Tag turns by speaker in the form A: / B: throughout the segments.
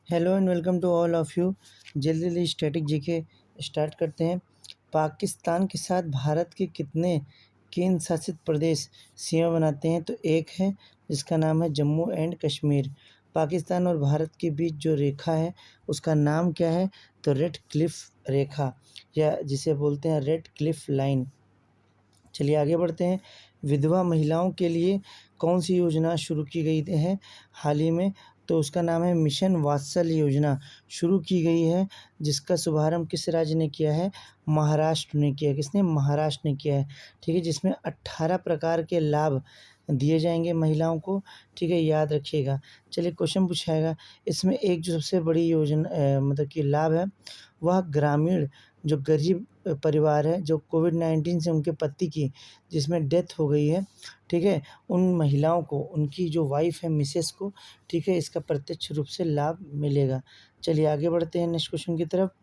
A: Hello and welcome to all of you. जल्दी जल्दी static GK start करते हैं। पाकिस्तान के साथ भारत के कितने केंद्र शासित प्रदेश सीमा बनाते हैं? तो एक है जिसका नाम है जम्मू एंड कश्मीर। पाकिस्तान और भारत के बीच जो रेखा है उसका नाम क्या है? तो रेड क्लिफ रेखा, या जिसे बोलते हैं रेड क्लिफ लाइन। चलिए आगे बढ़ते हैं। विधवा महिलाओं के लिए कौन सी योजना शुरू की गई है हाल ही में? तो उसका नाम है मिशन वात्सल्य योजना शुरू की गई है, जिसका शुभारंभ किस राज्य ने किया है? महाराष्ट्र ने किया है। किसने? महाराष्ट्र ने किया है। ठीक है, जिसमें 18 प्रकार के लाभ दिए जाएंगे महिलाओं को। ठीक है, याद रखिएगा। चलिए क्वेश्चन पूछाएगा, इसमें एक जो सबसे बड़ी योजना मतलब कि लाभ है, वह ग्रामीण जो गरीब परिवार है, जो कोविड-19 से उनके पति की जिसमें डेथ हो गई है, ठीक है, उन महिलाओं को, उनकी जो वाइफ़ है मिसेज़ को, ठीक है, इसका प्रत्यक्ष रूप से लाभ मिलेगा। चलिए आगे बढ़ते हैं नेक्स्ट क्वेश्चन की तरफ।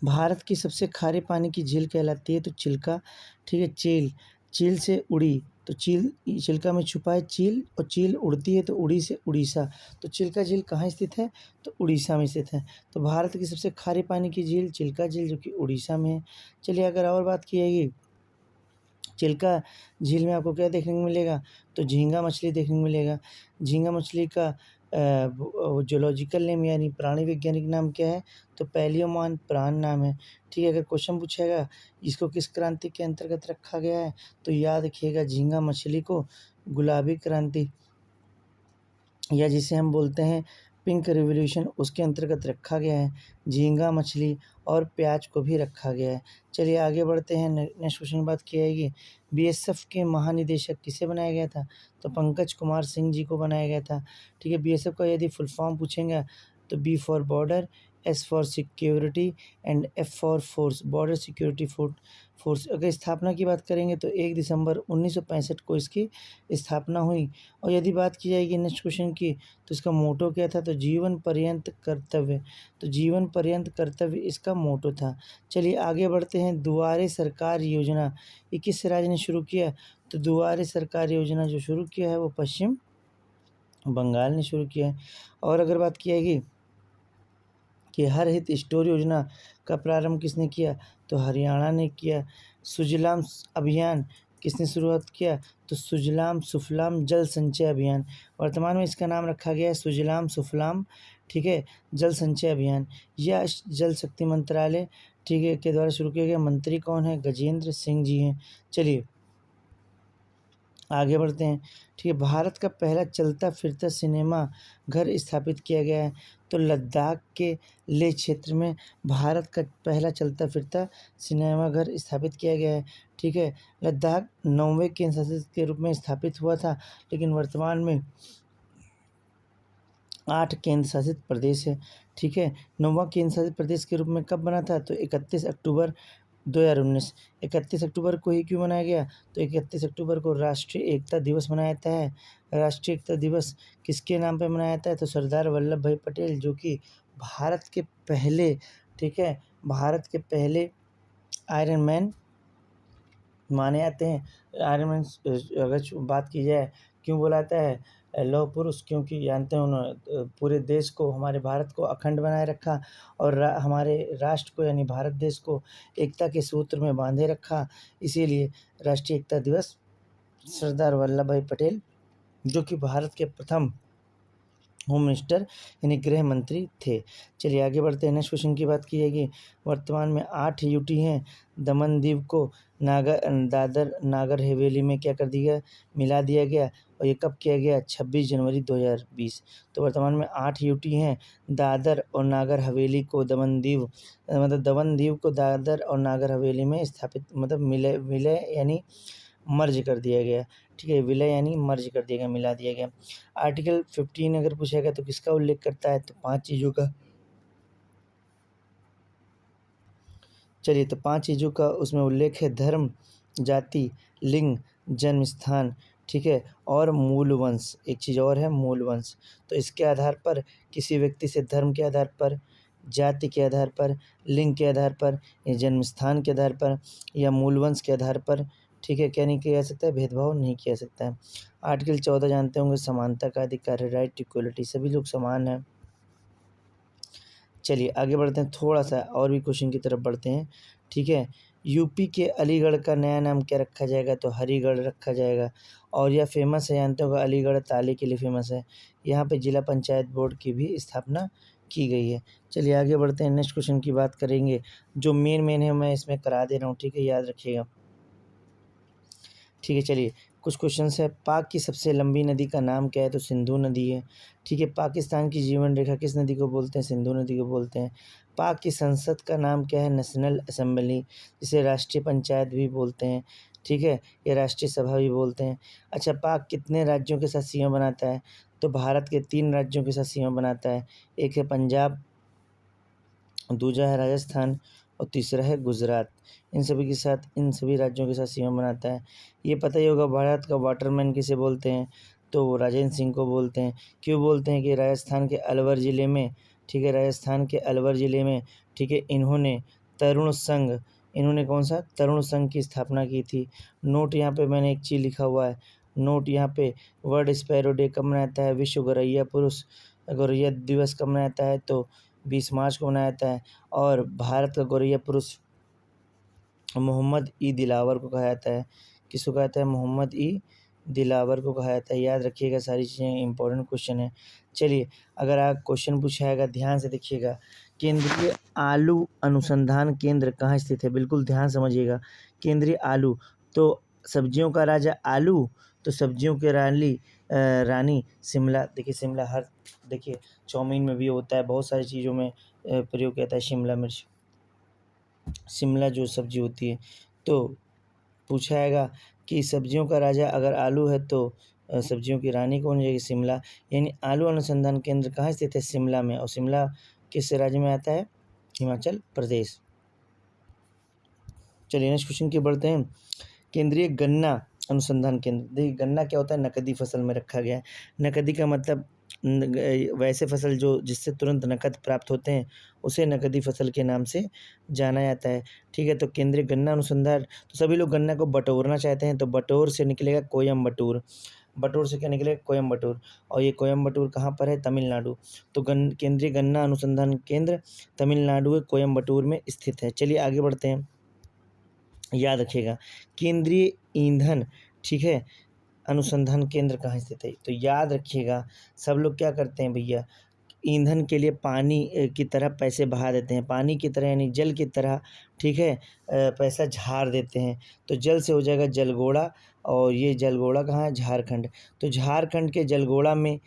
A: भारत की सबसे खारे पानी की झील कहलाती है? तो चिल्का। ठीक है, चील, चील से उड़ी, तो चील, चिल्का में छुपा है चील, और चील उड़ती है तो उड़ी से उड़ीसा। तो चिल्का झील कहाँ स्थित है? तो उड़ीसा में स्थित है। तो भारत की सबसे खारे पानी की झील चिल्का झील, जो कि उड़ीसा में है। चलिए अगर और बात की जाएगी, चिल्का झील में आपको क्या देखने को मिलेगा? तो झींगा मछली देखने को मिलेगा। झींगा मछली का ज़ूलॉजिकल नेम यानी प्राणी वैज्ञानिक नाम क्या है? तो पैलियोमॉन प्राण नाम है। ठीक है, अगर क्वेश्चन पूछेगा इसको किस क्रांति के अंतर्गत रखा गया है? तो याद रखिएगा झींगा मछली को गुलाबी क्रांति, या जिसे हम बोलते हैं पिंक रिवॉल्यूशन, उसके अंतर्गत रखा गया है। झींगा मछली और प्याज को भी रखा गया है। चलिए आगे बढ़ते हैं। नेक्स्ट क्वेश्चन की बात की जाएगी, बीएसएफ के महानिदेशक किसे बनाया गया था? तो पंकज कुमार सिंह जी को बनाया गया था। ठीक है, बीएसएफ का यदि फुल फॉर्म पूछेंगे तो B for border, S for security and F for force, border security force. अगर स्थापना की बात करेंगे तो 1 दिसंबर 1965 को इसकी स्थापना हुई। और यदि बात की जाएगी नेक्स्ट क्वेश्चन की, तो इसका मोटो क्या था? तो जीवन पर्यंत कर्तव्य। तो जीवन पर्यंत कर्तव्य इसका मोटो था। चलिए आगे बढ़ते हैं। दुआरे सरकार योजना ये किस राज्य ने शुरू किया? तो दुआरे सरकार योजना जो शुरू किया है वो पश्चिम बंगाल ने शुरू किया है। और अगर बात की जाएगी कि हर हित स्टोर योजना का प्रारंभ किसने किया? तो हरियाणा ने किया। सुजलाम अभियान किसने शुरुआत किया? तो सुजलाम सुफलाम जल संचय अभियान। वर्तमान में इसका नाम रखा गया है सुजलाम सुफलाम, ठीक है, जल संचय अभियान। यह जल शक्ति मंत्रालय, ठीक है, के द्वारा शुरू किया गया। मंत्री कौन है? गजेंद्र सिंह जी हैं। चलिए आगे बढ़ते हैं। ठीक है, भारत का पहला चलता फिरता सिनेमा घर स्थापित किया गया है। तो लद्दाख के लेह क्षेत्र में भारत का पहला चलता फिरता सिनेमा घर स्थापित किया गया है। ठीक है, लद्दाख 9वें केंद्र शासित के रूप में स्थापित हुआ था, लेकिन वर्तमान में 8 केंद्र शासित प्रदेश है। ठीक है, 9वां केंद्र शासित प्रदेश के रूप में कब बना था? तो 31 अक्टूबर 2019। 31 अक्टूबर को ही क्यों मनाया गया? तो 31 अक्टूबर को राष्ट्रीय एकता दिवस मनाया जाता है। राष्ट्रीय एकता दिवस किसके नाम पे मनाया जाता है? तो सरदार वल्लभ भाई पटेल, जो कि भारत के पहले, ठीक है, भारत के पहले आयरन मैन माने जाते हैं। आयरन मैन अगर बात की जाए क्यों बोला जाता है लौह पुरुष? क्योंकि जानते हैं उन्होंने पूरे देश को, हमारे भारत को अखंड बनाए रखा, और हमारे राष्ट्र को यानी भारत देश को एकता के सूत्र में बांधे रखा। इसीलिए राष्ट्रीय एकता दिवस सरदार वल्लभ भाई पटेल, जो कि भारत के प्रथम होम मिनिस्टर यानी गृह मंत्री थे। चलिए आगे बढ़ते हैं। नेक्स्ट क्वेश्चन की बात की जाएगी। वर्तमान में 8 यूटी हैं। दमन दीव को दादर नागर हवेली में क्या कर दिया? मिला दिया गया। और ये कब किया गया? 26 जनवरी 2020। तो वर्तमान में 8 यूटी हैं। दादर और नागर हवेली को दमन दीव को दादर और नागर हवेली में स्थापित मतलब विलय यानी मर्ज कर दिया गया। ठीक है, विलय यानी मर्ज कर दिया गया, मिला दिया गया। आर्टिकल 15 अगर पूछेगा तो किसका उल्लेख करता है? तो 5 चीज़ों का। चलिए, तो 5 चीज़ों का उसमें उल्लेख है। धर्म, जाति, लिंग, जन्म स्थान, ठीक है, और मूल वंश। एक चीज़ और है, मूल वंश। तो इसके आधार पर किसी व्यक्ति से धर्म के आधार पर, जाति के आधार पर, लिंग के आधार पर, या जन्म स्थान के आधार पर, या मूल वंश के आधार पर, ठीक है, क्या नहीं किया जा सकता है? भेदभाव नहीं किया जा सकता है। आर्टिकल 14 जानते होंगे, समानता का अधिकार है, राइट टू इक्वलिटी, सभी लोग समान हैं। चलिए आगे बढ़ते हैं, थोड़ा सा और भी क्वेश्चन की तरफ बढ़ते हैं। ठीक है, यूपी के अलीगढ़ का नया नाम क्या रखा जाएगा? तो हरिगढ़ रखा जाएगा। और यह फेमस है, जानते होगा, अलीगढ़ ताले के लिए फेमस है। यहाँ पे जिला पंचायत बोर्ड की भी स्थापना की गई है। चलिए आगे बढ़ते हैं, नेक्स्ट क्वेश्चन की बात करेंगे। जो मेन है मैं इसमें करा दे रहा हूँ, ठीक है, याद रखिएगा। ठीक है, चलिए कुछ क्वेश्चंस है। पाक की सबसे लंबी नदी का नाम क्या है? तो सिंधु नदी है। ठीक है, पाकिस्तान की जीवन रेखा किस नदी को बोलते हैं? सिंधु नदी को बोलते हैं। पाक की संसद का नाम क्या है? नेशनल असेंबली, जिसे राष्ट्रीय पंचायत भी बोलते हैं। ठीक है, या राष्ट्रीय सभा भी बोलते हैं। अच्छा, पाक कितने राज्यों के साथ सीमा बनाता है? तो भारत के 3 राज्यों के साथ सीमा बनाता है। एक है पंजाब, दूसरा है राजस्थान और तीसरा है गुजरात। इन सभी राज्यों के साथ सीमा बनाता है। ये पता ही होगा, भारत का वाटरमैन किसे बोलते हैं? तो वो राजेंद्र सिंह को बोलते हैं। क्यों बोलते हैं? कि राजस्थान के अलवर ज़िले में, ठीक है, राजस्थान के अलवर ज़िले में, ठीक है, इन्होंने कौन सा तरुण संघ की स्थापना की थी। नोट यहाँ पे मैंने एक चीज़ लिखा हुआ है, नोट यहाँ पे, वर्ल्ड स्पैरो डे कब मनाया जाता है? विश्व गौरैया दिवस कब मनाया जाता है? तो 20 मार्च को मनाया जाता है। और भारत का गौरैया पुरुष मोहम्मद ई दिलावर को कहा जाता है। किसको कहा जाता है? मोहम्मद ई दिलावर को कहा जाता है। याद रखिएगा, सारी चीज़ें इंपॉर्टेंट क्वेश्चन है। चलिए, अगर आप क्वेश्चन पूछाएगा, ध्यान से देखिएगा। केंद्रीय आलू अनुसंधान केंद्र कहाँ स्थित है? बिल्कुल ध्यान समझिएगा। केंद्रीय आलू, तो सब्जियों का राजा आलू, तो सब्जियों के रानी शिमला। देखिए शिमला, हर देखिए चाउमीन में भी होता है, बहुत सारी चीज़ों में प्रयोग किया जाता है शिमला मिर्च, शिमला जो सब्जी होती है। तो पूछा जाएगा कि सब्जियों का राजा अगर आलू है तो सब्जियों की रानी कौन हो जाएगी? शिमला। यानी आलू अनुसंधान केंद्र कहाँ स्थित है? शिमला में। और शिमला किस राज्य में आता है? हिमाचल प्रदेश। चलिए नेक्स्ट क्वेश्चन की बढ़ते हैं। केंद्रीय गन्ना अनुसंधान केंद्र, देखिए गन्ना क्या होता है? नकदी फसल में रखा गया है। नकदी का मतलब वैसे फसल जो जिससे तुरंत नकद प्राप्त होते हैं, उसे नकदी फसल के नाम से जाना जाता है। ठीक है, तो केंद्रीय गन्ना अनुसंधान, तो सभी लोग गन्ना को बटोरना चाहते हैं, तो बटोर से निकलेगा कोयम्बटूर। बटोर से क्या निकलेगा? कोयम्बटूर। और ये कोयम्बटूर कहाँ पर है? तमिलनाडु। तो केंद्रीय गन्ना अनुसंधान केंद्र तमिलनाडु के कोयम्बटूर में स्थित है। चलिए आगे बढ़ते हैं, याद रखिएगा। केंद्रीय ईंधन, ठीक है, अनुसंधान केंद्र कहाँ स्थित है? तो याद रखिएगा, सब लोग क्या करते हैं भैया, ईंधन के लिए पानी की तरह पैसे बहा देते हैं, पानी की तरह यानी जल की तरह, ठीक है, पैसा झाड़ देते हैं। तो जल से हो जाएगा जलगोड़ा, और ये जलगोड़ा कहाँ है? झारखंड। तो झारखंड के जलगोड़ा में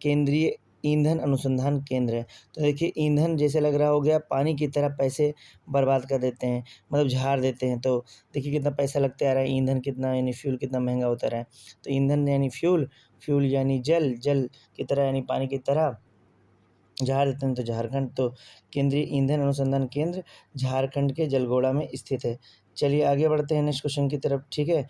A: केंद्रीय ईंधन अनुसंधान केंद्र है। तो देखिए ईंधन जैसे लग रहा हो गया, पानी की तरह पैसे बर्बाद कर देते हैं, मतलब झाड़ देते हैं। तो देखिए कितना पैसा लगता आ रहा है, ईंधन कितना यानी फ्यूल कितना महंगा होता रहा है। तो ईंधन यानी फ्यूल, फ्यूल यानी जल, जल की तरह यानी पानी की तरह झाड़ देते हैं। तो झारखंड, तो केंद्रीय ईंधन अनुसंधान केंद्र झारखंड के जलगोड़ा में स्थित है। चलिए आगे बढ़ते हैं नेक्स्ट क्वेश्चन की तरफ। ठीक है,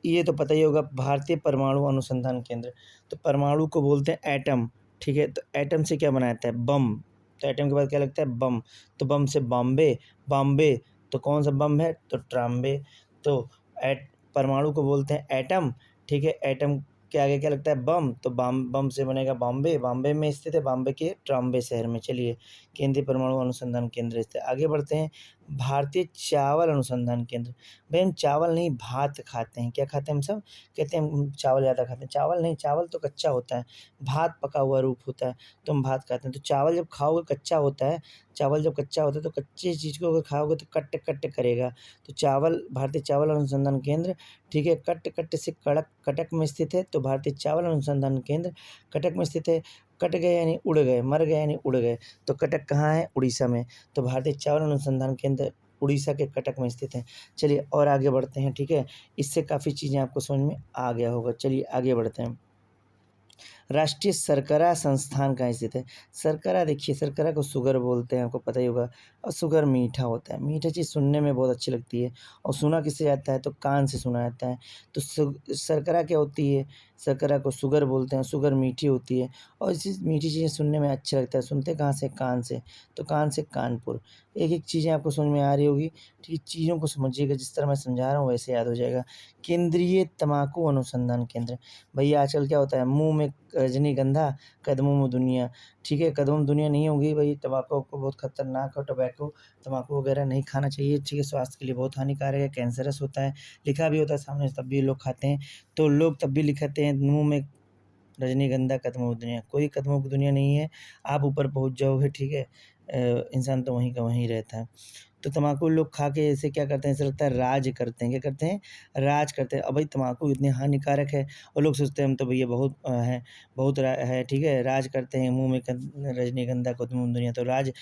A: ये तो पता ही होगा, भारतीय परमाणु अनुसंधान केंद्र। तो परमाणु को बोलते हैं एटम। ठीक है, तो एटम से क्या बनाया जाता है? बम। तो एटम के बाद क्या लगता है? बम। तो बम से बॉम्बे, बॉम्बे, तो कौन सा बम है? तो ट्राम्बे। तो एट परमाणु को बोलते हैं एटम। ठीक है, एटम के आगे क्या लगता है? बम। तो बम से बनेगा बॉम्बे, बॉम्बे में स्थित है, बॉम्बे के ट्राम्बे शहर में। चलिए, केंद्रीय परमाणु अनुसंधान केंद्र स्थित है। आगे बढ़ते हैं, भारतीय चावल अनुसंधान केंद्र। भाई हम चावल नहीं भात खाते हैं, क्या खाते हैं हम सब? कहते हैं हम चावल ज़्यादा खाते हैं, चावल नहीं, चावल तो कच्चा होता है, भात पका हुआ रूप होता है, तो हम भात खाते हैं। तो चावल जब खाओगे कच्चा होता है, चावल जब कच्चा होता है तो कच्ची चीज़ को अगर खाओगे तो कट कट करेगा। तो चावल, भारतीय चावल अनुसंधान केंद्र, ठीक है, कट से कड़क कटक में स्थित है। तो भारतीय चावल अनुसंधान केंद्र कटक में स्थित है। कट गए यानी उड़ गए, मर गए यानी उड़ गए। तो कटक कहाँ है? उड़ीसा में। तो भारतीय चावल अनुसंधान केंद्र उड़ीसा के कटक में स्थित है। चलिए और आगे बढ़ते हैं। ठीक है, इससे काफ़ी चीज़ें आपको समझ में आ गया होगा। चलिए आगे बढ़ते हैं। राष्ट्रीय शर्करा संस्थान कहाँ स्थित है? शर्करा, देखिए शर्करा को शुगर बोलते हैं, आपको पता ही होगा। और शुगर मीठा होता है, मीठा चीज़ सुनने में बहुत अच्छी लगती है। और सुना किससे जाता है? तो कान से सुना जाता है। तो शर्करा क्या होती है? शर्करा को शुगर बोलते हैं, शुगर मीठी होती है और इसी मीठी चीज़ें सुनने में अच्छा लगता है। सुनते कहाँ से? कान से, तो कान से कानपुर। एक-एक चीज़ें आपको समझ में आ रही होगी, ठीक है? चीज़ों को समझिएगा, जिस तरह मैं समझा रहा हूँ वैसे याद हो जाएगा। केंद्रीय तम्बाकू अनुसंधान केंद्र, भैया आजकल क्या होता है, मुँह में रजनीगंधा, कदमों में दुनिया, ठीक है? कदमों में दुनिया नहीं होगी भई, तम्बाकू बहुत खतरनाक है, टोबैको तम्बाकू वगैरह नहीं खाना चाहिए, ठीक है? स्वास्थ्य के लिए बहुत हानिकारक है, कैंसरस होता है, लिखा भी होता है सामने तब भी लोग खाते हैं। तो लोग तब भी लिखाते हैं मुँह में रजनीगंधा कदमों की दुनिया, कोई कदमों की दुनिया नहीं है, आप ऊपर पहुँच जाओगे, ठीक है? इंसान तो वहीं का वहीं रहता है। तो तम्बाकू लोग खा के ऐसे क्या करते हैं, ऐसा लगता है राज करते हैं, क्या करते हैं? राज करते हैं। अब भाई तम्बाकू इतनी हानिकारक है और लोग सोचते हैं हम तो भैया बहुत हैं, बहुत है, ठीक है? राज करते हैं, मुँह में रजनीगंधा कदमों दुनिया, तो राज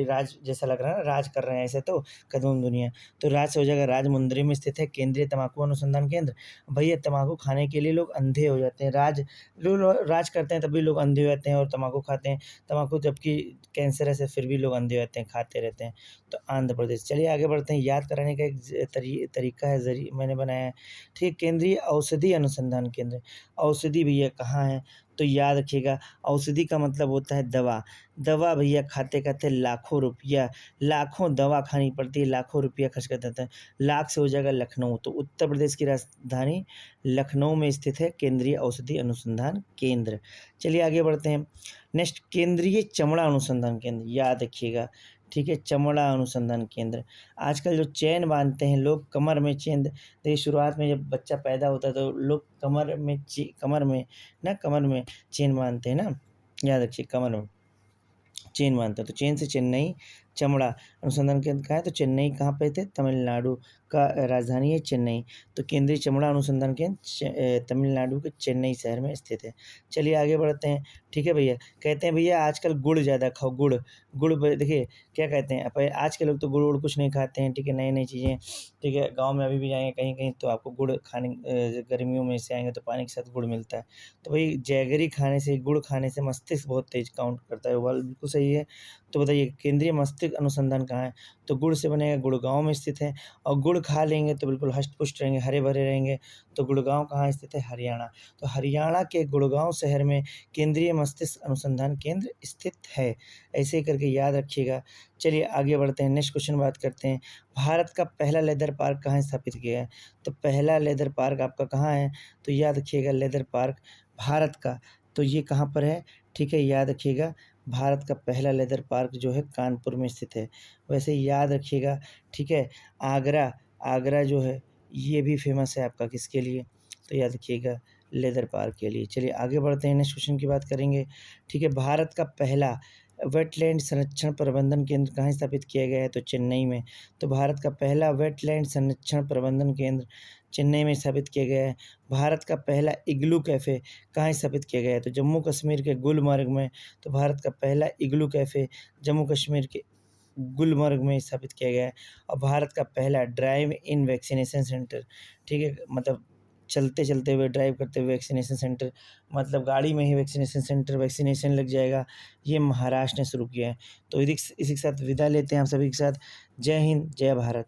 A: राज जैसा लग रहा है ना, राज कर रहे हैं ऐसे तो कदमों दुनिया। तो राज से हो जाएगा, राजमुंदरी में स्थित है केंद्रीय तम्बाकू अनुसंधान केंद्र। भैया तम्बाकू खाने के लिए लोग अंधे हो जाते हैं, राज करते हैं तब भी लोग अंधे हो जाते हैं और तम्बाकू खाते हैं। तम्बाकू जबकि कैंसरस है फिर भी लोग अंधे हो जाते हैं, खाते रहते हैं। तो आंध्र प्रदेश। चलिए आगे बढ़ते हैं, याद कराने का एक तरीका है, मैंने बनाया है। ठीक है, केंद्रीय औषधि अनुसंधान केंद्र। औषधि भैया कहाँ है? तो याद रखिएगा, औषधि का मतलब होता है दवा। दवा भैया खाते-खाते लाखों रुपया, लाखों दवा खानी पड़ती है, लाखों रुपया खर्च कर देते हैं। लाख से हो जाएगा लखनऊ, तो उत्तर प्रदेश की राजधानी लखनऊ में स्थित है केंद्रीय औषधि अनुसंधान केंद्र। चलिए आगे बढ़ते हैं। नेक्स्ट, केंद्रीय चमड़ा अनुसंधान केंद्र, याद रखिएगा, ठीक है? चमड़ा अनुसंधान केंद्र। आजकल जो चेन बाँधते हैं लोग, कमर में चेन, देखिए शुरुआत में जब बच्चा पैदा होता है तो लोग कमर में चेन बाँधते हैं ना, याद रखिए कमर में चेन बाँधते हैं। तो चेन से चेन्नई, चमड़ा अनुसंधान केंद्र कहाँ है? तो चेन्नई कहाँ पे थे? तमिलनाडु का राजधानी है चेन्नई। तो केंद्रीय चमड़ा अनुसंधान केंद्र तमिलनाडु के चेन्नई शहर में स्थित है। चलिए आगे बढ़ते हैं, ठीक है भैया? कहते हैं भैया आजकल गुड़ ज़्यादा खाओ, गुड़। गुड़ ब देखिए क्या कहते हैं, आज के लोग तो गुड़-वुड़ कुछ नहीं खाते हैं, ठीक है? नई-नई चीज़ें, ठीक है? गाँव में अभी भी जाएँगे कहीं-कहीं तो आपको गुड़ खाने, गर्मियों में से आएँगे तो पानी के साथ गुड़ मिलता है। तो भई जैगरी खाने से, गुड़ खाने से मस्तिष्क बहुत तेज़ काउंट करता है, वो बात बिल्कुल सही है। तो बताइए केंद्रीय मस्तिष्क अनुसंधान कहाँ है? तो गुड़ से बनेगा, गुड़गाँव में स्थित है और गुड़ खा लेंगे तो बिल्कुल हष्ट-पुष्ट रहेंगे, हरे-भरे रहेंगे। तो गुड़गाँव कहाँ स्थित है? हरियाणा। तो हरियाणा के गुड़गाँव शहर में केंद्रीय मस्तिष्क अनुसंधान केंद्र स्थित है। ऐसे ही करके याद रखिएगा। चलिए आगे बढ़ते हैं, नेक्स्ट क्वेश्चन बात करते हैं। भारत का पहला लेदर पार्क कहाँ स्थापित किया है? तो पहला लेदर पार्क आपका कहाँ है? तो याद रखिएगा लेदर पार्क भारत का, तो ये कहाँ पर है? ठीक है, याद रखिएगा, भारत का पहला लेदर पार्क जो है कानपुर में स्थित है। वैसे याद रखिएगा, ठीक है, आगरा, आगरा जो है ये भी फ़ेमस है आपका किसके लिए? तो याद रखिएगा लेदर पार्क के लिए। चलिए आगे बढ़ते हैं, नेक्स्ट क्वेश्चन की बात करेंगे। ठीक है, भारत का पहला वेटलैंड संरक्षण प्रबंधन केंद्र कहाँ स्थापित किया गया है? तो चेन्नई में। तो भारत का पहला वेटलैंड संरक्षण प्रबंधन केंद्र चेन्नई में स्थापित किया गया है। भारत का पहला इग्लू कैफ़े कहाँ स्थापित किया गया है? तो जम्मू कश्मीर के गुलमर्ग में। तो भारत का पहला इग्लू कैफ़े जम्मू कश्मीर के गुलमर्ग में स्थापित किया गया है। और भारत का पहला ड्राइव इन वैक्सीनेशन सेंटर, ठीक है, मतलब चलते-चलते हुए, ड्राइव करते हुए वैक्सीनेशन सेंटर, मतलब गाड़ी में ही वैक्सीनेशन सेंटर, वैक्सीनेशन लग जाएगा, ये महाराष्ट्र ने शुरू किया है। तो इसी के साथ विदा लेते हैं आप सभी के साथ। जय हिंद, जय भारत।